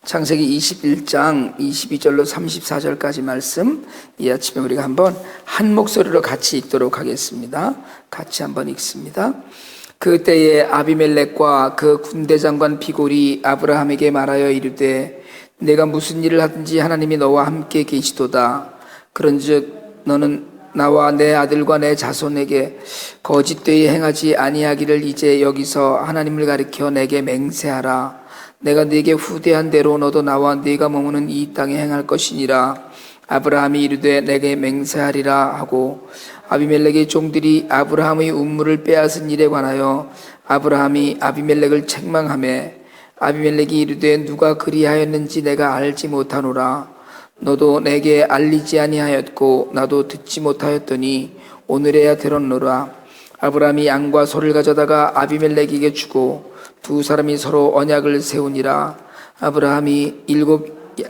창세기 21장 22절로 34절까지 말씀, 이 아침에 우리가 한번 한 목소리로 같이 읽도록 하겠습니다. 같이 한번 읽습니다. 그때에 아비멜렉과 그 군대장관 비골이 아브라함에게 말하여 이르되 내가 무슨 일을 하든지 하나님이 너와 함께 계시도다. 그런즉 너는 나와 내 아들과 내 자손에게 거짓되이 행하지 아니하기를 이제 여기서 하나님을 가리켜 내게 맹세하라. 내가 네게 후대한 대로 너도 나와 네가 머무는 이 땅에 행할 것이니라. 아브라함이 이르되 내게 맹세하리라 하고 아비멜렉의 종들이 아브라함의 운물을 빼앗은 일에 관하여 아브라함이 아비멜렉을 책망하매 아비멜렉이 이르되 누가 그리하였는지 내가 알지 못하노라. 너도 내게 알리지 아니하였고 나도 듣지 못하였더니 오늘에야 들었노라. 아브라함이 양과 소를 가져다가 아비멜렉에게 주고 두 사람이 서로 언약을 세우니라. 아브라함이 7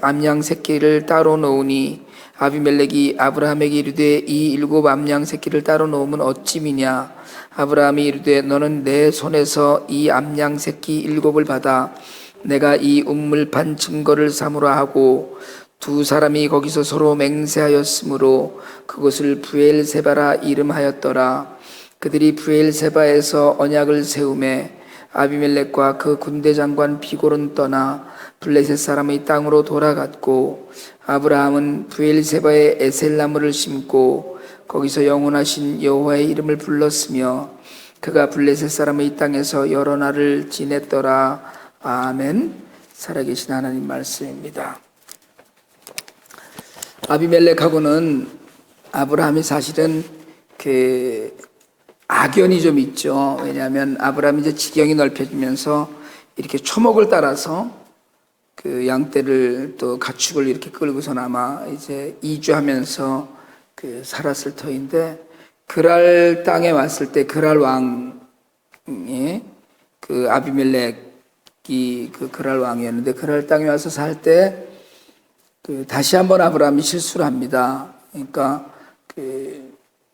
암양 새끼를 따로 놓으니 아비멜렉이 아브라함에게 이르되 이 7 암양 새끼를 따로 놓으면 어찌 미냐. 아브라함이 이르되 너는 내 손에서 이 암양 새끼 7을 받아 내가 이 운물판 증거를 삼으라 하고 두 사람이 거기서 서로 맹세하였으므로 그것을 브엘세바라 이름하였더라. 그들이 브엘세바에서 언약을 세우매 아비멜렉과 그 군대장관 비골은 떠나 블레셋 사람의 땅으로 돌아갔고 아브라함은 브엘세바에 에셀나무를 심고 거기서 영원하신 여호와의 이름을 불렀으며 그가 블레셋 사람의 땅에서 여러 날을 지냈더라. 아멘. 살아계신 하나님 말씀입니다. 아비멜렉하고는 아브라함이 사실은 악연이 좀 있죠. 왜냐하면 아브라함이 이제 지경이 넓혀지면서 이렇게 초목을 따라서 그 양떼를 또 가축을 이렇게 끌고선 아마 이제 이주하면서 살았을 터인데, 그랄 땅에 왔을 때 그랄 왕이 그 아비멜렉이 그 그랄 왕이었는데, 그랄 땅에 와서 살 때 다시 한번 아브라함이 실수를 합니다. 그러니까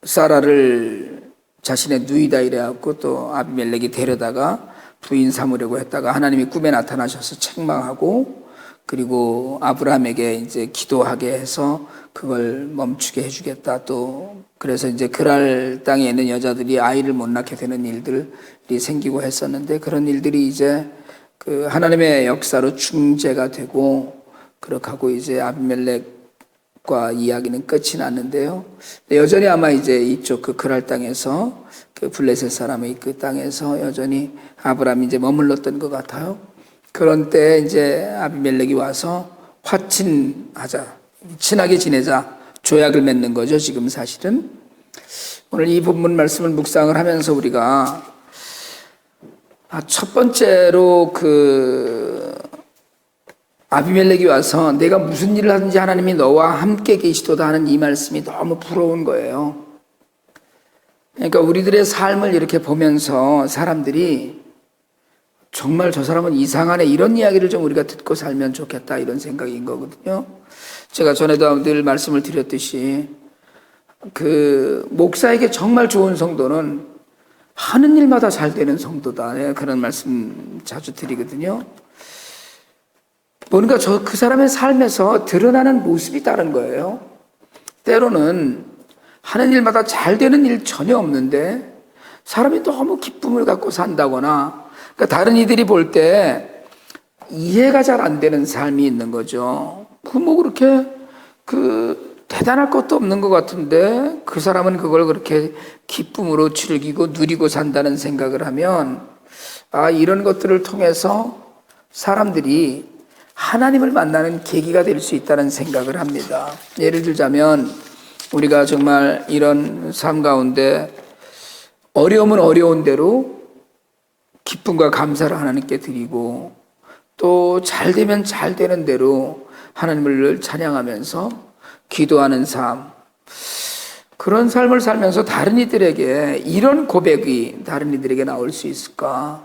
사라를 자신의 누이다 이래갖고 또 아비멜렉이 데려다가 부인 삼으려고 했다가 하나님이 꿈에 나타나셔서 책망하고, 그리고 아브라함에게 이제 기도하게 해서 그걸 멈추게 해주겠다. 또 그래서 이제 그랄 땅에 있는 여자들이 아이를 못 낳게 되는 일들이 생기고 했었는데, 그런 일들이 이제 그 하나님의 역사로 중재가 되고, 그렇게 하고 이제 아비멜렉과 이야기는 끝이 났는데요. 여전히 아마 이제 이쪽 그 그랄 땅에서 그 블레셋 사람의 그 땅에서 여전히 아브라함이 이제 머물렀던 것 같아요. 그런 때 이제 아비멜렉이 와서 화친하자, 친하게 지내자, 조약을 맺는 거죠. 지금 사실은 오늘 이 본문 말씀을 묵상을 하면서 우리가 첫 번째로 아비멜렉이 와서 내가 무슨 일을 하든지 하나님이 너와 함께 계시도다 하는 이 말씀이 너무 부러운 거예요. 그러니까 우리들의 삶을 이렇게 보면서 사람들이 정말 저 사람은 이상하네, 이런 이야기를 좀 우리가 듣고 살면 좋겠다, 이런 생각인 거거든요. 제가 전에도 늘 말씀을 드렸듯이 그 목사에게 정말 좋은 성도는 하는 일마다 잘 되는 성도다, 네, 그런 말씀 자주 드리거든요. 뭔가 그 사람의 삶에서 드러나는 모습이 다른 거예요. 때로는 하는 일마다 잘 되는 일 전혀 없는데 사람이 너무 기쁨을 갖고 산다거나, 그러니까 다른 이들이 볼 때 이해가 잘 안 되는 삶이 있는 거죠. 그렇게 대단할 것도 없는 것 같은데 그 사람은 그걸 그렇게 기쁨으로 즐기고 누리고 산다는 생각을 하면, 이런 것들을 통해서 사람들이 하나님을 만나는 계기가 될 수 있다는 생각을 합니다. 예를 들자면 우리가 정말 이런 삶 가운데 어려움은 어려운 대로 기쁨과 감사를 하나님께 드리고, 또 잘 되면 잘 되는 대로 하나님을 찬양하면서 기도하는 삶, 그런 삶을 살면서 다른 이들에게 이런 고백이 다른 이들에게 나올 수 있을까?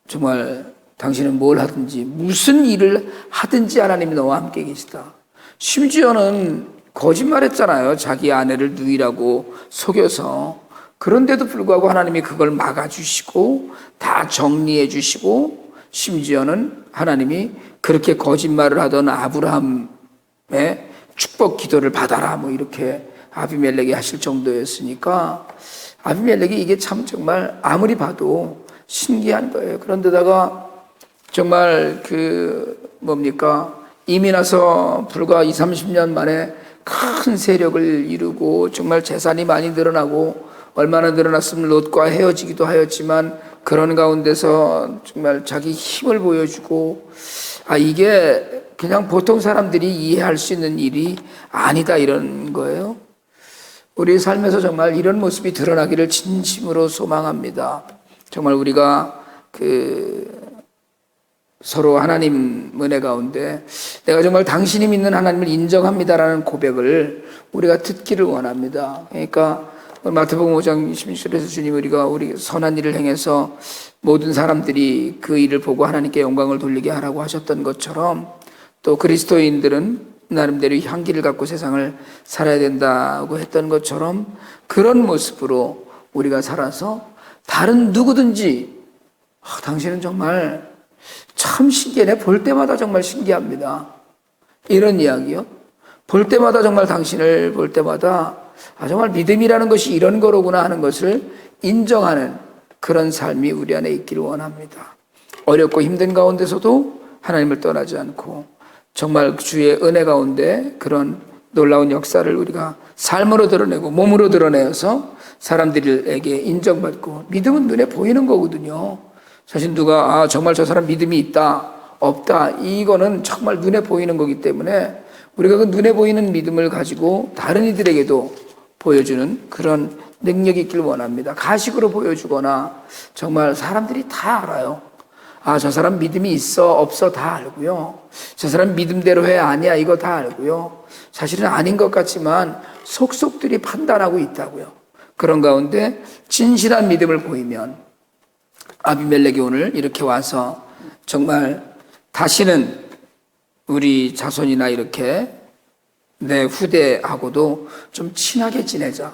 정말 당신은 뭘 하든지 무슨 일을 하든지 하나님이 너와 함께 계시다. 심지어는 거짓말했잖아요. 자기 아내를 누이라고 속여서. 그런데도 불구하고 하나님이 그걸 막아주시고 다 정리해 주시고 심지어는 하나님이 그렇게 거짓말을 하던 아브라함의 축복 기도를 받아라 뭐 이렇게 아비멜렉이 하실 정도였으니까 아비멜렉이 이게 참 정말 아무리 봐도 신기한 거예요. 그런데다가 정말 이미 나서 불과 20, 30년 만에 큰 세력을 이루고 정말 재산이 많이 늘어나고 얼마나 늘어났으면 롯과 헤어지기도 하였지만 그런 가운데서 정말 자기 힘을 보여주고 이게 그냥 보통 사람들이 이해할 수 있는 일이 아니다 이런 거예요. 우리 삶에서 정말 이런 모습이 드러나기를 진심으로 소망합니다. 정말 우리가 서로 하나님 은혜 가운데 내가 정말 당신이 믿는 하나님을 인정합니다라는 고백을 우리가 듣기를 원합니다. 그러니까 마태복음 5장 26절에서 주님 우리 선한 일을 행해서 모든 사람들이 그 일을 보고 하나님께 영광을 돌리게 하라고 하셨던 것처럼 또 그리스도인들은 나름대로 향기를 갖고 세상을 살아야 된다고 했던 것처럼 그런 모습으로 우리가 살아서 다른 누구든지 당신은 정말 참 신기해. 볼 때마다 정말 신기합니다. 이런 이야기요. 볼 때마다 정말 당신을 볼 때마다 정말 믿음이라는 것이 이런 거로구나 하는 것을 인정하는 그런 삶이 우리 안에 있기를 원합니다. 어렵고 힘든 가운데서도 하나님을 떠나지 않고 정말 주의 은혜 가운데 그런 놀라운 역사를 우리가 삶으로 드러내고 몸으로 드러내어서 사람들에게 인정받고 믿음은 눈에 보이는 거거든요. 사실 누가 정말 저 사람 믿음이 있다 없다 이거는 정말 눈에 보이는 거기 때문에 우리가 그 눈에 보이는 믿음을 가지고 다른 이들에게도 보여주는 그런 능력이 있길 원합니다. 가식으로 보여주거나 정말 사람들이 다 알아요. 저 사람 믿음이 있어 없어 다 알고요. 저 사람 믿음대로 해 아니야 이거 다 알고요. 사실은 아닌 것 같지만 속속들이 판단하고 있다고요. 그런 가운데 진실한 믿음을 보이면 아비멜렉이 오늘 이렇게 와서 정말 다시는 우리 자손이나 이렇게 내 후대하고도 좀 친하게 지내자.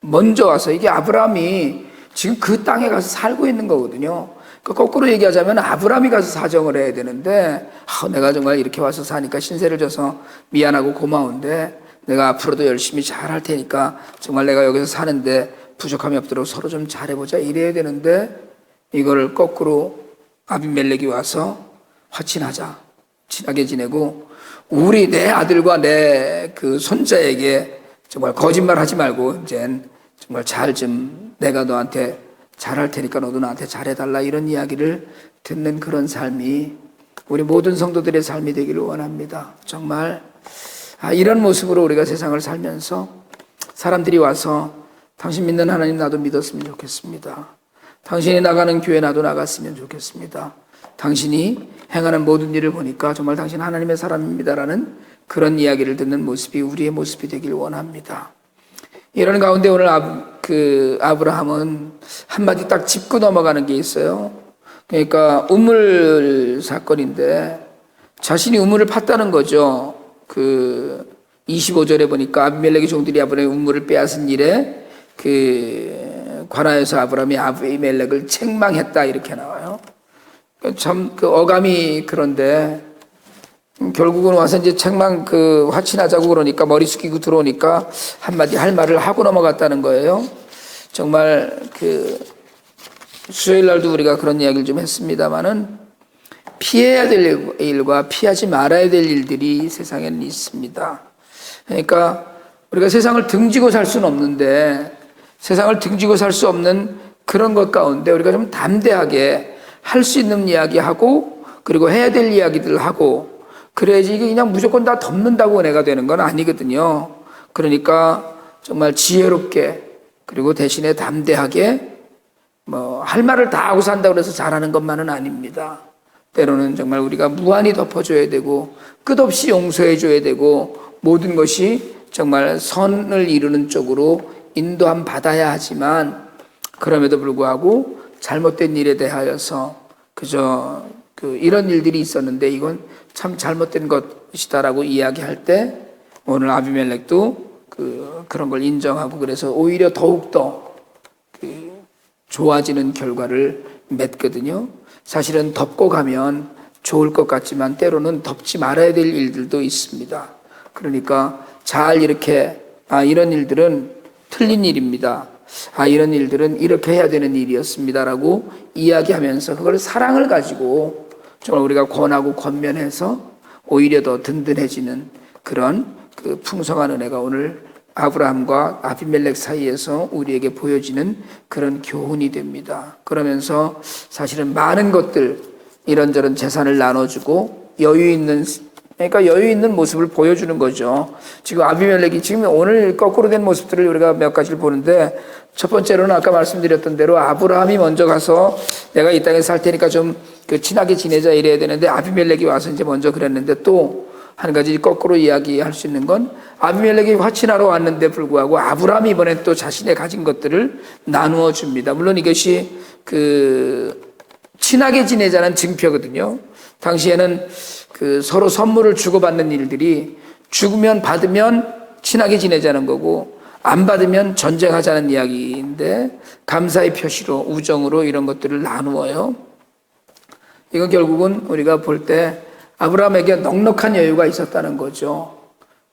먼저 와서 이게 아브라함이 지금 그 땅에 가서 살고 있는 거거든요. 거꾸로 얘기하자면 아브라함이 가서 사정을 해야 되는데 내가 정말 이렇게 와서 사니까 신세를 져서 미안하고 고마운데 내가 앞으로도 열심히 잘할 테니까 정말 내가 여기서 사는데 부족함이 없도록 서로 좀 잘해보자 이래야 되는데 이거를 거꾸로 아비멜렉이 와서 화친하자. 친하게 지내고 우리 내 아들과 내 그 손자에게 정말 거짓말 하지 말고 이젠 정말 잘 좀 내가 너한테 잘할 테니까 너도 나한테 잘해달라 이런 이야기를 듣는 그런 삶이 우리 모든 성도들의 삶이 되기를 원합니다. 정말 이런 모습으로 우리가 세상을 살면서 사람들이 와서 당신 믿는 하나님 나도 믿었으면 좋겠습니다. 당신이 나가는 교회 나도 나갔으면 좋겠습니다. 당신이 행하는 모든 일을 보니까 정말 당신 하나님의 사람입니다라는 그런 이야기를 듣는 모습이 우리의 모습이 되길 원합니다. 이런 가운데 오늘 아브라함은 한마디 딱 짚고 넘어가는 게 있어요. 그러니까 우물 사건인데 자신이 우물을 팠다는 거죠. 25절에 보니까 아비멜렉의 종들이 아브라함의 우물을 빼앗은 일에 관하여서 아브라함이 아비멜렉을 책망했다 이렇게 나와요. 참 어감이 그런데 결국은 와서 이제 책망 화친하자고 그러니까 머리 숙이고 들어오니까 한마디 할 말을 하고 넘어갔다는 거예요. 정말 수요일 날도 우리가 그런 이야기를 좀 했습니다만은 피해야 될 일과 피하지 말아야 될 일들이 세상에는 있습니다. 그러니까 우리가 세상을 등지고 살 수는 없는데 세상을 등지고 살 수 없는 그런 것 가운데 우리가 좀 담대하게 할 수 있는 이야기하고 그리고 해야 될 이야기들을 하고 그래야지 이게 그냥 무조건 다 덮는다고 은혜가 되는 건 아니거든요. 그러니까 정말 지혜롭게 그리고 대신에 담대하게 할 말을 다 하고 산다고 해서 잘하는 것만은 아닙니다. 때로는 정말 우리가 무한히 덮어줘야 되고 끝없이 용서해줘야 되고 모든 것이 정말 선을 이루는 쪽으로 인도함 받아야 하지만 그럼에도 불구하고 잘못된 일에 대하여서 그저 이런 일들이 있었는데 이건 참 잘못된 것이다라고 이야기할 때 오늘 아비멜렉도 그런 걸 인정하고 그래서 오히려 더욱더 좋아지는 결과를 맺거든요. 사실은 덮고 가면 좋을 것 같지만 때로는 덮지 말아야 될 일들도 있습니다. 그러니까 잘 이렇게 이런 일들은 틀린 일입니다. 이런 일들은 이렇게 해야 되는 일이었습니다라고 이야기하면서 그걸 사랑을 가지고 정말 우리가 권하고 권면해서 오히려 더 든든해지는 그런 그 풍성한 은혜가 오늘 아브라함과 아비멜렉 사이에서 우리에게 보여지는 그런 교훈이 됩니다. 그러면서 사실은 많은 것들 이런저런 재산을 나눠주고 여유 있는 모습을 보여주는 거죠. 지금 아비멜렉이 지금 오늘 거꾸로 된 모습들을 우리가 몇 가지를 보는데, 첫 번째로는 아까 말씀드렸던 대로 아브라함이 먼저 가서 내가 이 땅에 살 테니까 좀 친하게 지내자 이래야 되는데 아비멜렉이 와서 이제 먼저 그랬는데, 또 한 가지 거꾸로 이야기할 수 있는 건 아비멜렉이 화친하러 왔는데 불구하고 아브라함이 이번에 또 자신의 가진 것들을 나누어 줍니다. 물론 이것이 친하게 지내자는 증표거든요. 당시에는 서로 선물을 주고받는 일들이 죽으면 받으면 친하게 지내자는 거고 안 받으면 전쟁하자는 이야기인데, 감사의 표시로 우정으로 이런 것들을 나누어요. 이건 결국은 우리가 볼 때 아브라함에게 넉넉한 여유가 있었다는 거죠.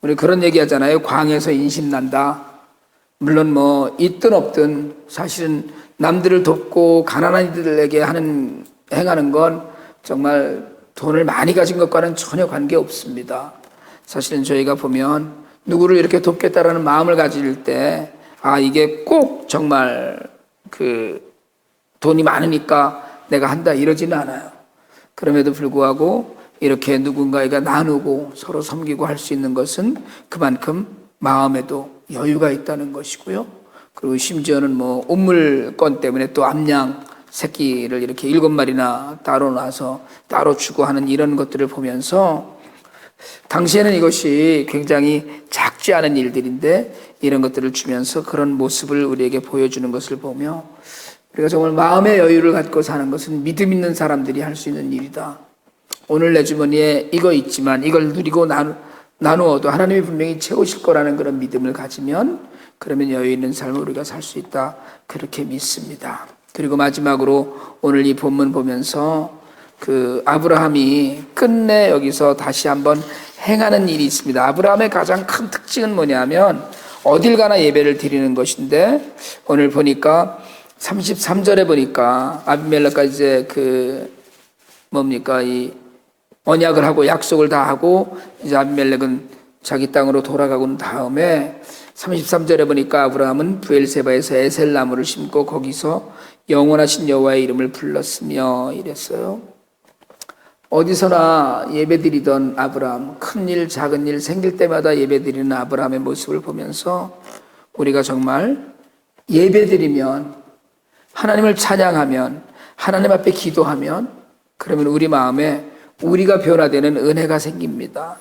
우리 그런 얘기 하잖아요. 광에서 인심난다. 물론 있든 없든 사실은 남들을 돕고 가난한 이들에게 행하는 건 정말 돈을 많이 가진 것과는 전혀 관계 없습니다. 사실은 저희가 보면 누구를 이렇게 돕겠다라는 마음을 가질 때 이게 꼭 정말 돈이 많으니까 내가 한다 이러지는 않아요. 그럼에도 불구하고 이렇게 누군가에게 나누고 서로 섬기고 할 수 있는 것은 그만큼 마음에도 여유가 있다는 것이고요. 그리고 심지어는 우물권 때문에 또 암양 새끼를 이렇게 7마리나 따로 놔서 따로 주고 하는 이런 것들을 보면서, 당시에는 이것이 굉장히 작지 않은 일들인데 이런 것들을 주면서 그런 모습을 우리에게 보여주는 것을 보며, 우리가 정말 마음의 여유를 갖고 사는 것은 믿음 있는 사람들이 할 수 있는 일이다. 오늘 내 주머니에 이거 있지만 이걸 누리고 나누어도 하나님이 분명히 채우실 거라는 그런 믿음을 가지면, 그러면 여유 있는 삶을 우리가 살 수 있다, 그렇게 믿습니다. 그리고 마지막으로 오늘 이 본문 보면서 아브라함이 끝내 여기서 다시 한번 행하는 일이 있습니다. 아브라함의 가장 큰 특징은 뭐냐면 어딜 가나 예배를 드리는 것인데, 오늘 보니까 33절에 보니까 아비멜렉과 이제 이 언약을 하고 약속을 다 하고 이제 아비멜렉은 자기 땅으로 돌아가고 난 다음에 33절에 보니까 아브라함은 부엘세바에서 에셀나무를 심고 거기서 영원하신 여호와의 이름을 불렀으며 이랬어요. 어디서나 예배드리던 아브라함, 큰 일 작은 일 생길 때마다 예배드리는 아브라함의 모습을 보면서 우리가 정말 예배드리면, 하나님을 찬양하면, 하나님 앞에 기도하면, 그러면 우리 마음에 우리가 변화되는 은혜가 생깁니다.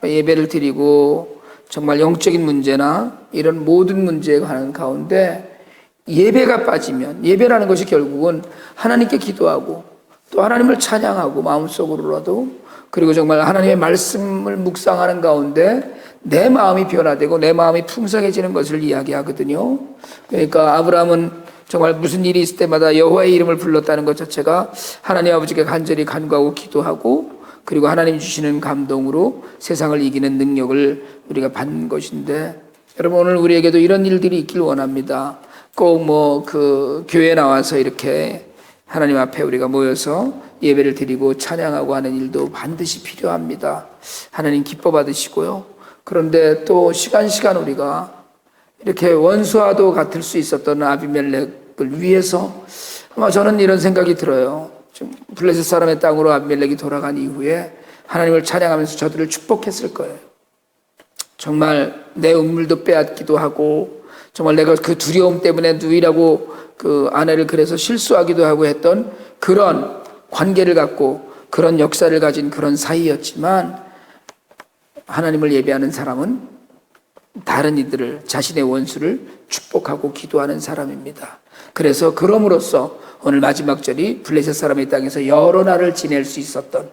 예배를 드리고 정말 영적인 문제나 이런 모든 문제에 관한 가운데 예배가 빠지면, 예배라는 것이 결국은 하나님께 기도하고 또 하나님을 찬양하고 마음속으로라도, 그리고 정말 하나님의 말씀을 묵상하는 가운데 내 마음이 변화되고 내 마음이 풍성해지는 것을 이야기하거든요. 그러니까 아브라함은 정말 무슨 일이 있을 때마다 여호와의 이름을 불렀다는 것 자체가 하나님 아버지께 간절히 간구하고 기도하고, 그리고 하나님 주시는 감동으로 세상을 이기는 능력을 우리가 받는 것인데, 여러분 오늘 우리에게도 이런 일들이 있길 원합니다. 꼭 교회에 나와서 이렇게 하나님 앞에 우리가 모여서 예배를 드리고 찬양하고 하는 일도 반드시 필요합니다. 하나님 기뻐 받으시고요. 그런데 또 시간 우리가 이렇게 원수와도 같을 수 있었던 아비멜렉을 위해서, 아마 저는 이런 생각이 들어요. 지금 블레셋 사람의 땅으로 아비멜렉이 돌아간 이후에 하나님을 찬양하면서 저들을 축복했을 거예요. 정말 내 음물도 빼앗기도 하고, 정말 내가 그 두려움 때문에 누이라고 아내를 그래서 실수하기도 하고 했던 그런 관계를 갖고 그런 역사를 가진 그런 사이였지만, 하나님을 예배하는 사람은 다른 이들을, 자신의 원수를 축복하고 기도하는 사람입니다. 그래서 그럼으로써 오늘 마지막 절이 블레셋 사람의 땅에서 여러 날을 지낼 수 있었던,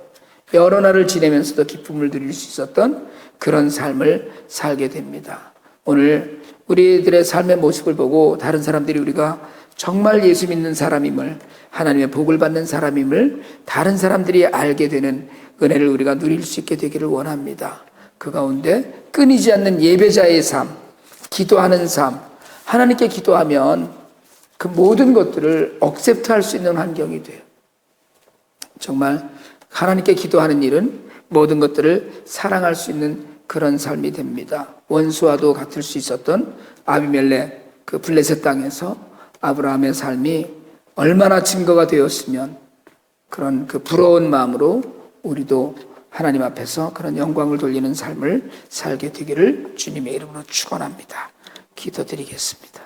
여러 날을 지내면서도 기쁨을 누릴 수 있었던 그런 삶을 살게 됩니다. 오늘 우리들의 삶의 모습을 보고 다른 사람들이 우리가 정말 예수 믿는 사람임을, 하나님의 복을 받는 사람임을 다른 사람들이 알게 되는 은혜를 우리가 누릴 수 있게 되기를 원합니다. 그 가운데 끊이지 않는 예배자의 삶, 기도하는 삶, 하나님께 기도하면 그 모든 것들을 억셉트할 수 있는 환경이 돼요. 정말 하나님께 기도하는 일은 모든 것들을 사랑할 수 있는 그런 삶이 됩니다. 원수와도 같을 수 있었던 아비멜렉 그 블레셋 땅에서 아브라함의 삶이 얼마나 증거가 되었으면 그런 그 부러운 마음으로 우리도 하나님 앞에서 그런 영광을 돌리는 삶을 살게 되기를 주님의 이름으로 축원합니다. 기도드리겠습니다.